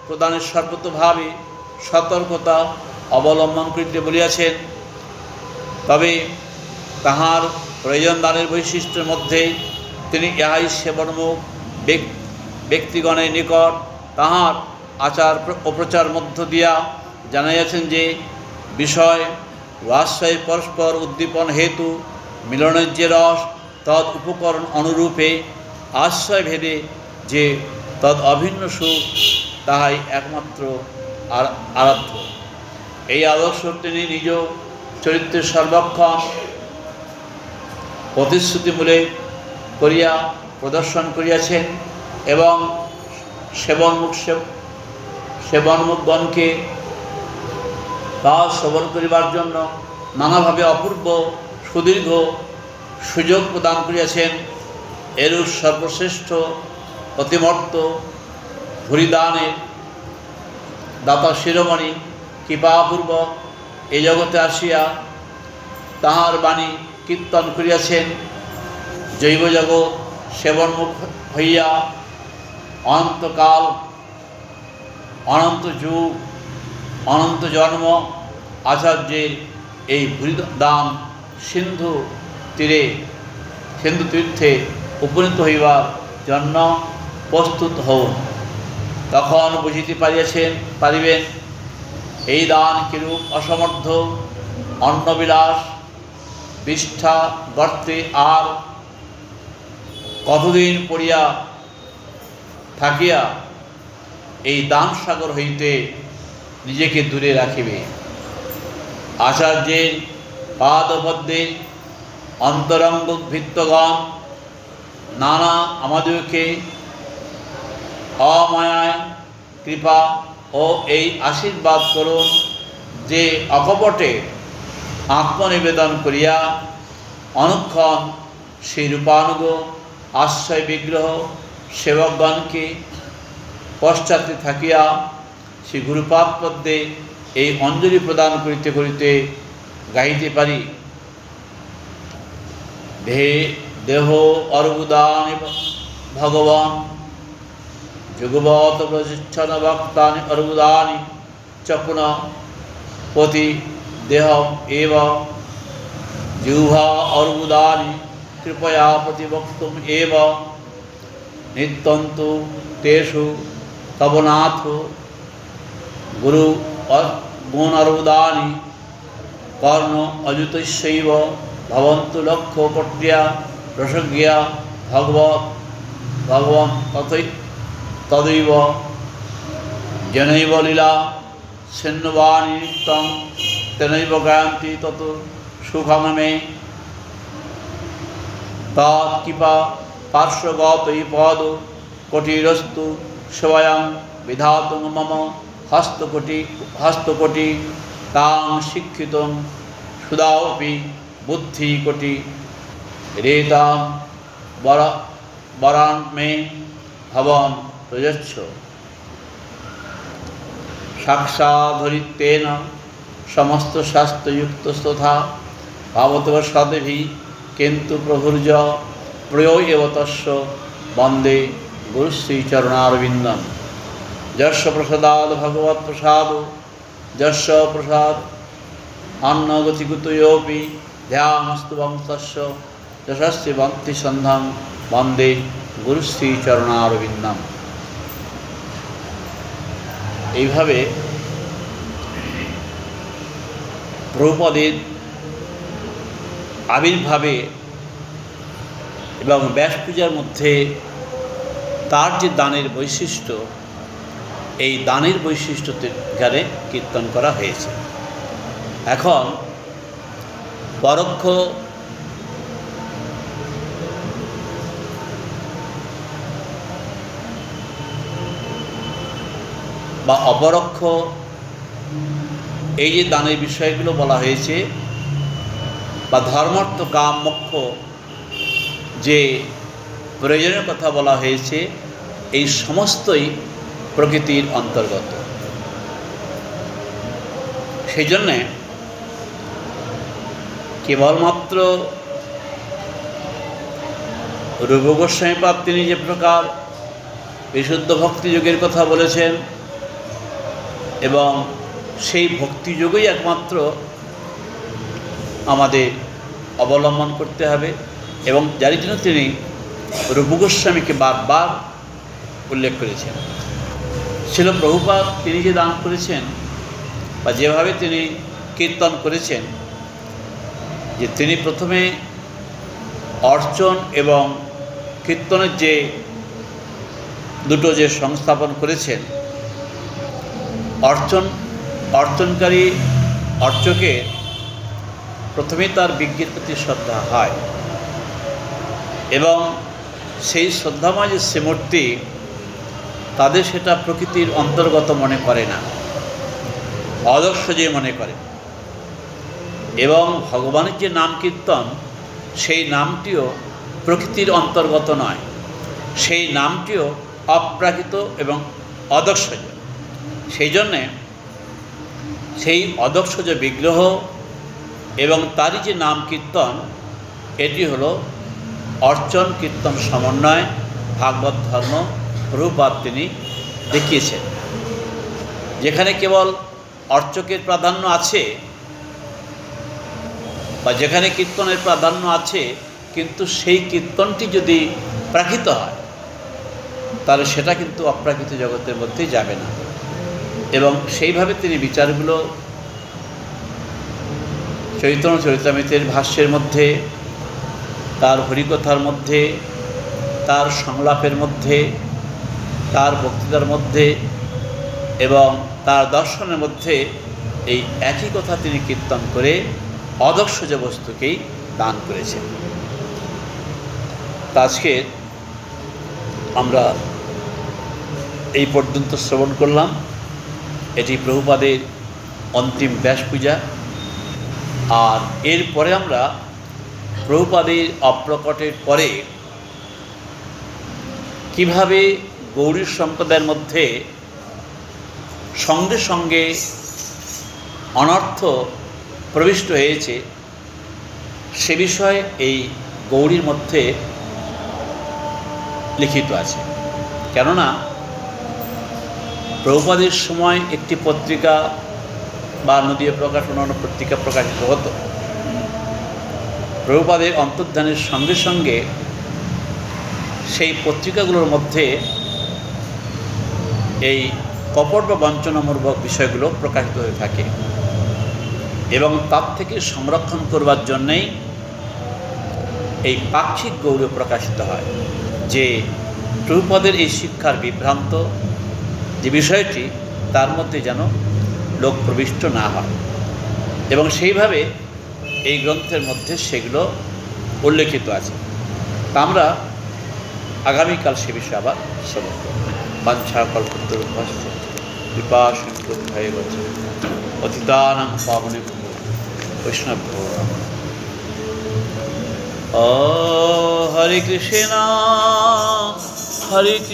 প্রদানের সর্বতোভাবে সতর্কতা অবলম্বন করিতে বলিয়াছেন। তবে তাহার প্রয়োজন দানের বৈশিষ্ট্যের মধ্যে তিনি ইহাই সেবনমুখ ব্যক্তিগণের নিকট তাহার আচার ও প্রচার মধ্য দিয়া জানাইয়াছেন যে বিষয় ও আশ্রয় পরস্পর উদ্দীপন হেতু মিলনের যে রস তদ উপকরণ অনুরূপে আশ্রয় ভেদে যে তদ অভিন্ন সুখ তাহাই একমাত্র আরাধ্য। এই আদর্শ তিনি নিজ চরিত্রের সর্বক্ষণ প্রতিশ্রুতিমূলক করিয়া প্রদর্শন করিয়াছেন এবং সেবনমুখগণকে তাহা শ্রবণ করিবার জন্য নানাভাবে অপূর্ব সুদীর্ঘ সুযোগ প্রদান করিয়াছেন। এরূপ সর্বশ্রেষ্ঠ অতিমর্ত ভূরিদানের দাতা শিরোমণি কৃপাপূর্বক এই জগতে আসিয়া তাহার বাণী কীর্তন করিয়াছেন। জৈব জগৎ সেবনমুখ হইয়া অনন্তকাল, অনন্ত যুগ, অনন্ত জন্ম আচার্যের এই ভূরিদান সিন্ধু তীর্থে উপনীত হইবার জন্য প্রস্তুত হউন। তখন বুঝিতে পারিবেন এই দান কিরূপ অসমর্থ অন্নবিলাস বিষ্ঠা গর্তে আর কতদিন পড়িয়া থাকিয়া এই দান সাগর হইতে নিজেকে দূরে রাখিবে। আচার্যের পাদপদ্মে অন্তরঙ্গ ভৃত্যগণ নানা আমাদেরকে অমায়ায় কৃপা ও এই আশীর্বাদ করুন যে অকপটে আত্মনিবেদন করিয়া অনুক্ষণ সেই রূপানুগ আশ্রয় বিগ্রহ সেবকগণকে পশ্চাতে থাকিয়া শ্রী গুরুপাদ পদ্মে এই অঞ্জলি প্রদান করিতে করিতে গাইতে পারি। দেহ অর্বুদানি ভগবান যুগবত প্রতিচ্ছন ভক্তানি অর্বুদানি চপুন পতি দেহম এব জিহ্বা অর্বুদানি কৃপয়া প্রতিবক্তুম এব নিত্যন্তু তেষু তবনাথ গুরু গুণ অর্বুদানি কর্ণ অযুতস্যৈব ভবন্তু লক্ষ্য প্রক্রিয়া রসজ্ঞা ভগবান তদৈব জনৈব লীলা সেন্নবাণী নিত্যং তেনৈব গায়ন্তি তত সুখং মে তৎকৃপা পার্শ্বগতৈ পদ কোটিরস্তু স্বয়ং বিধাতুং মম হস্তকোটি তাং শিক্ষিতুং সুদাওপি বুদ্ধিকোটি রেতাং বরান মে ভবন প্রযচ্ছ সাক্ষাধরিতেন সমস্ত শাস্ত্রযুক্তস্তথা ভাবতব সদেভি কিন্তু প্রভুর্য প্রয়ো এব তস্য বন্দে গুরুশ্রীচরণারবিন্দম যস্য প্রসাদাদ ভগবৎ প্রসাদ যস্য প্রসাদ অন্নগতিকুতয়োপি ধ্যানস্তু বংশস্য যশস্বী ভক্তি সন্ধান বন্দে গুরুশ্রীচরণারবিন্দম। এইভাবে প্রভুপদের আবির্ভাবে এবং ব্যাস পূজার মধ্যে তার যে দানের বৈশিষ্ট্য, এই দানের বৈশিষ্ট্যতে এখানে কীর্তন করা হয়েছে। এখন পরোক্ষ বা অপরোক্ষ এই যে দানের বিষয়গুলো বলা হয়েছে বা ধর্মার্থ কাম মোক্ষ যে প্রয়োজনের কথা বলা হয়েছে, এই সমস্তই প্রকৃতির অন্তর্গত। সেই জন্যে কেবলমাত্র রূপ গোস্বামীপাদ তিনি যে প্রকার বিশুদ্ধ ভক্তিযোগের কথা বলেছেন এবং সেই ভক্তিযোগই একমাত্র আমাদের অবলম্বন করতে হবে এবং যার জন্য তিনি রূপ গোস্বামীকে বারবার উল্লেখ করেছেন। ছিল প্রভুপাদ তিনি যে দান করেছেন বা যেভাবে তিনি কীর্তন করেছেন, যে তিনি প্রথমে অর্চন এবং কীর্তনের যে দুটো যে সংস্থাপন করেছেন, অর্চনকারী অর্চকের প্রথমেই তার বিজ্ঞের প্রতি শ্রদ্ধা হয় এবং সেই শ্রদ্ধাময় যে সে মূর্তি, তাদের সেটা প্রকৃতির অন্তর্গত মনে করে না, আদর্শ যে মনে করে। এবং ভগবানের যে নাম কীর্তন, সেই নামটিও প্রকৃতির অন্তর্গত নয়, সেই নামটিও অপ্রাকৃত এবং অদর্শজ। সেই জন্যে সেই অদর্শজ বিগ্রহ এবং তারই যে নাম কীর্তন, এটি হলো অর্চন কীর্তন সমন্বয় ভাগবত ধর্ম প্রভুপাদ তিনি দেখিয়েছেন। যেখানে কেবল অর্চকের প্রাধান্য আছে বা যেখানে কীর্তনের প্রাধান্য আছে, কিন্তু সেই কীর্তনটি যদি প্রাকৃত হয় তাহলে সেটা কিন্তু অপ্রাকৃত জগতের মধ্যেই যাবে না। এবং সেইভাবে তিনি বিচারগুলো চৈতন্য চরিতামৃতের ভাষ্যের মধ্যে, তার হরিকথার মধ্যে, তার সংলাপের মধ্যে, তার বক্তৃতার মধ্যে এবং তার দর্শনের মধ্যে এই একই কথা তিনি কীর্তন করে অদর্শজ বস্তুকেই দান করেছেন। আজকে আমরা এই পর্যন্ত শ্রবণ করলাম। এটি প্রভুপাদের অন্তিম ব্যাস পূজা। আর এরপরে আমরা প্রভুপাদের অপ্রকটের পরে কিভাবে গৌড়ী সম্প্রদায়ের মধ্যে সঙ্গে সঙ্গে অনর্থ প্রবিষ্ট হয়েছে, সে বিষয়ে এই গৌড়ীর মধ্যে লিখিত আছে। কেননা প্রভুপাদের সময় একটি পত্রিকা বা নদীয় প্রকাশ অন্যান্য পত্রিকা প্রকাশিত হতো। প্রভুপাদের অন্তর্ধানের সঙ্গে সঙ্গে সেই পত্রিকাগুলোর মধ্যে এই কপট বা বঞ্চনামূলক বিষয়গুলো প্রকাশিত হয়ে থাকে এবং তার থেকে সংরক্ষণ করবার জন্যেই এই পাক্ষিক গৌড় প্রকাশিত হয়, যে প্রভুপাদের এই শিক্ষার বিভ্রান্ত যে বিষয়টি, তার মধ্যে যেন লোক প্রবিষ্ট না হয়। এবং সেইভাবে এই গ্রন্থের মধ্যে সেগুলো উল্লেখিত আছে। তা আমরা আগামীকাল সে বিষয়ে আবার শ্রবণ করব। বাঞ্ছা কল্পতরুভ্যশ্চ কৃপা সিন্ধু ভয়েব চ পতিতানাং পাবনেভ্যো বৈষ্ণবেভ্যো নমঃ। ও হরে কৃষ্ণ হরে